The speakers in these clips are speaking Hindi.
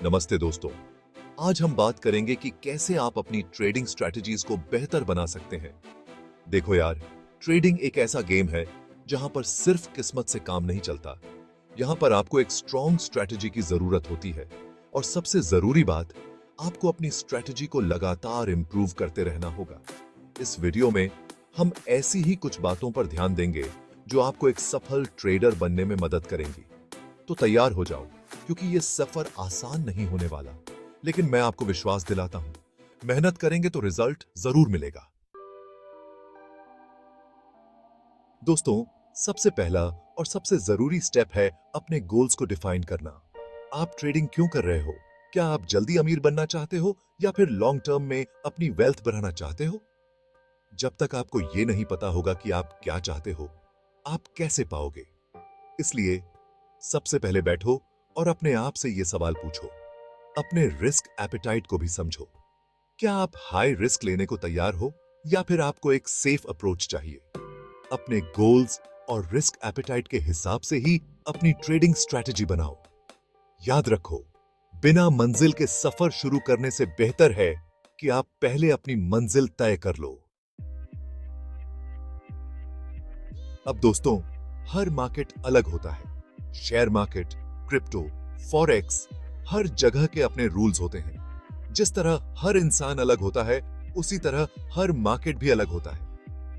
नमस्ते दोस्तों। आज हम बात करेंगे कि कैसे आप अपनी ट्रेडिंग स्ट्रैटेजीज को बेहतर बना सकते हैं। देखो यार, ट्रेडिंग एक ऐसा गेम है जहां पर सिर्फ किस्मत से काम नहीं चलता। यहां पर आपको एक स्ट्रॉन्ग स्ट्रैटेजी की जरूरत होती है और सबसे जरूरी बात, आपको अपनी स्ट्रैटेजी को लगातार इंप्रूव करते रहना होगा। इस वीडियो में हम ऐसी ही कुछ बातों पर ध्यान देंगे जो आपको एक सफल ट्रेडर बनने में मदद करेंगी। तो तैयार हो जाओ, क्योंकि ये सफर आसान नहीं होने वाला, लेकिन मैं आपको विश्वास दिलाता हूं, मेहनत करेंगे तो रिजल्ट जरूर मिलेगा। दोस्तों, सबसे पहला और सबसे जरूरी स्टेप है अपने गोल्स को डिफाइन करना। आप ट्रेडिंग क्यों कर रहे हो? क्या आप जल्दी अमीर बनना चाहते हो या फिर लॉन्ग टर्म में अपनी वेल्थ बढ़ाना चाहते हो? जब तक आपको यह नहीं पता होगा कि आप क्या चाहते हो, आप कैसे पाओगे? इसलिए सबसे पहले बैठो और अपने आप से यह सवाल पूछो। अपने रिस्क एपेटाइट को भी समझो। क्या आप हाई रिस्क लेने को तैयार हो या फिर आपको एक सेफ अप्रोच चाहिए? अपने गोल्स और रिस्क एपेटाइट के हिसाब से ही अपनी ट्रेडिंग स्ट्रैटेजी बनाओ। याद रखो, बिना मंजिल के सफर शुरू करने से बेहतर है कि आप पहले अपनी मंजिल तय कर लो। अब दोस्तों, हर मार्केट अलग होता है। शेयर मार्केट, क्रिप्टो, फॉरेक्स, हर जगह के अपने रूल्स होते हैं। जिस तरह हर इंसान अलग होता है, उसी तरह हर मार्केट भी अलग होता है।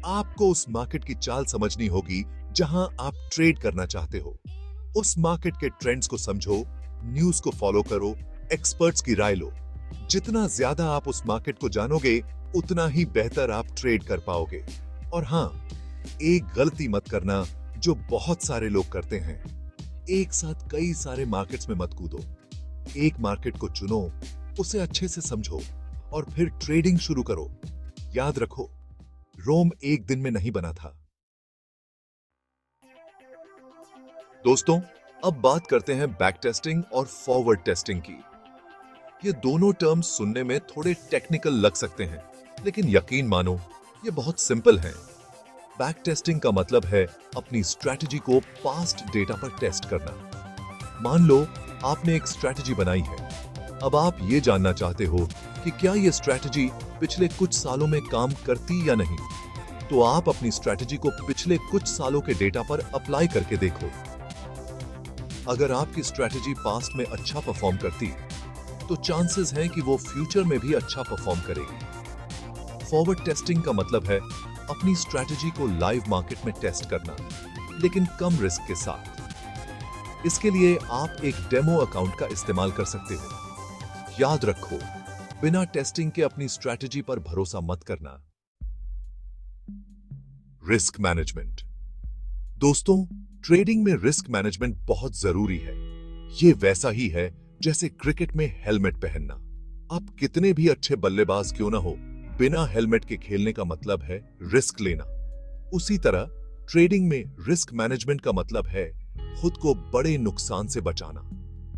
आपको उस मार्केट की चाल समझनी होगी जहां आप ट्रेड करना चाहते हो। उस मार्केट के ट्रेंड्स को समझो, न्यूज को फॉलो करो, एक्सपर्ट्स की राय लो। जितना ज्यादा आप उस मार्केट को जानोगे, उतना ही बेहतर आप ट्रेड कर पाओगे। और हां, एक गलती मत करना जो बहुत सारे लोग करते हैं। एक साथ कई सारे मार्केट्स में मत कूदो। एक मार्केट को चुनो, उसे अच्छे से समझो और फिर ट्रेडिंग शुरू करो। याद रखो, रोम एक दिन में नहीं बना था। दोस्तों, अब बात करते हैं बैक टेस्टिंग और फॉरवर्ड टेस्टिंग की। ये दोनों टर्म्स सुनने में थोड़े टेक्निकल लग सकते हैं, लेकिन यकीन मानो, ये बहुत सिंपल हैं। बैक टेस्टिंग का मतलब है अपनी स्ट्रैटेजी को पास्ट डेटा पर टेस्ट करना। मान लो आपने एक स्ट्रैटेजी बनाई है। अब आप ये जानना चाहते हो कि क्या ये स्ट्रैटेजी पिछले कुछ सालों में काम करती या नहीं। तो आप अपनी स्ट्रैटेजी को पिछले कुछ सालों के डेटा पर अप्लाई करके देखो। अगर आपकी स्ट्रैटेजी पास्ट में अच्छा परफॉर्म करती, तो चांसेस हैं कि वो फ्यूचर में भी अच्छा परफॉर्म करेगी। फॉरवर्ड टेस्टिंग का मतलब है अपनी स्ट्रैटेजी को लाइव मार्केट में टेस्ट करना, लेकिन कम रिस्क के साथ। इसके लिए आप एक डेमो अकाउंट का इस्तेमाल कर सकते हो। याद रखो, बिना टेस्टिंग के अपनी स्ट्रैटेजी पर भरोसा मत करना। Risk management. दोस्तों, ट्रेडिंग में रिस्क मैनेजमेंट बहुत जरूरी है। यह वैसा ही है जैसे क्रिकेट में हेलमेट पहनना। आप कितने भी अच्छे बल्लेबाज क्यों ना हो, बिना हेलमेट के खेलने का मतलब है रिस्क लेना। उसी तरह ट्रेडिंग में रिस्क मैनेजमेंट का मतलब है खुद को बड़े नुकसान से बचाना।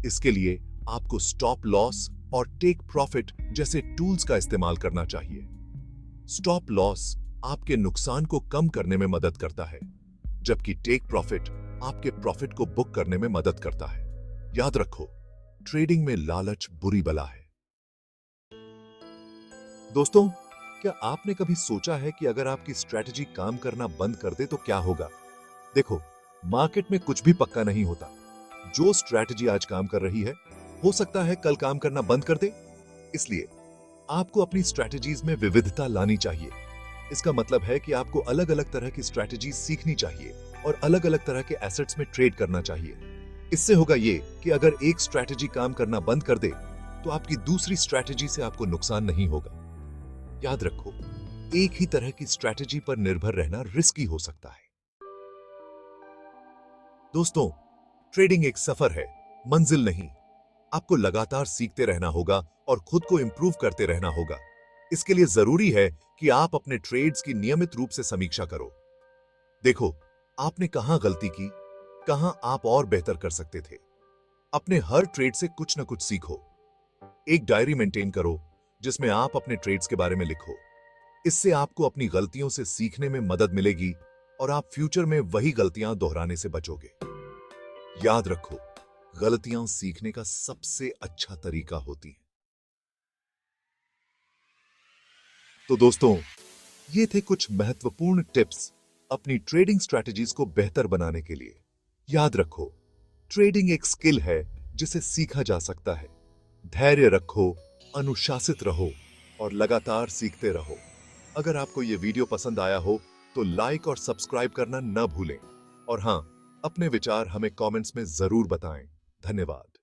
इसके लिए आपको स्टॉप लॉस और टेक प्रॉफिट जैसे टूल्स का इस्तेमाल करना चाहिए। स्टॉप लॉस आपके नुकसान को कम करने में मदद करता है, जबकि टेक प्रॉफिट आपके प्रॉफिट को बुक करने में मदद करता है। याद रखो, ट्रेडिंग में लालच बुरी बला है। दोस्तों, क्या आपने कभी सोचा है कि अगर आपकी स्ट्रैटेजी काम करना बंद कर दे तो क्या होगा? देखो, मार्केट में कुछ भी पक्का नहीं होता। जो स्ट्रैटेजी आज काम कर रही है, हो सकता है कल काम करना बंद कर दे। इसलिए आपको अपनी स्ट्रैटेजीज में विविधता लानी चाहिए। इसका मतलब है कि आपको अलग अलग तरह की स्ट्रैटेजी सीखनी चाहिए और अलग अलग तरह के एसेट्स में ट्रेड करना चाहिए। इससे होगा ये कि अगर एक स्ट्रैटेजी काम करना बंद कर दे, तो आपकी दूसरी स्ट्रैटेजी से आपको नुकसान नहीं होगा। याद रखो, एक ही तरह की स्ट्रैटेजी पर निर्भर रहना रिस्की हो सकता है। दोस्तों, ट्रेडिंग एक सफर है, मंजिल नहीं। आपको लगातार सीखते रहना होगा और खुद को इंप्रूव करते रहना होगा। इसके लिए जरूरी है कि आप अपने ट्रेड्स की नियमित रूप से समीक्षा करो। देखो, आपने कहां गलती की, कहां आप और बेहतर कर सकते थे। अपने हर ट्रेड से कुछ ना कुछ सीखो। एक डायरी मेंटेन करो जिसमें आप अपने ट्रेड्स के बारे में लिखो। इससे आपको अपनी गलतियों से सीखने में मदद मिलेगी और आप फ्यूचर में वही गलतियां दोहराने से बचोगे। याद रखो, गलतियां सीखने का सबसे अच्छा तरीका होती हैं। तो दोस्तों, ये थे कुछ महत्वपूर्ण टिप्स अपनी ट्रेडिंग स्ट्रैटेजीज को बेहतर बनाने के लिए। याद रखो, ट्रेडिंग एक स्किल है जिसे सीखा जा सकता है। धैर्य रखो, अनुशासित रहो और लगातार सीखते रहो। अगर आपको ये वीडियो पसंद आया हो तो लाइक और सब्सक्राइब करना न भूलें। और हां, अपने विचार हमें कमेंट्स में जरूर बताएं। धन्यवाद।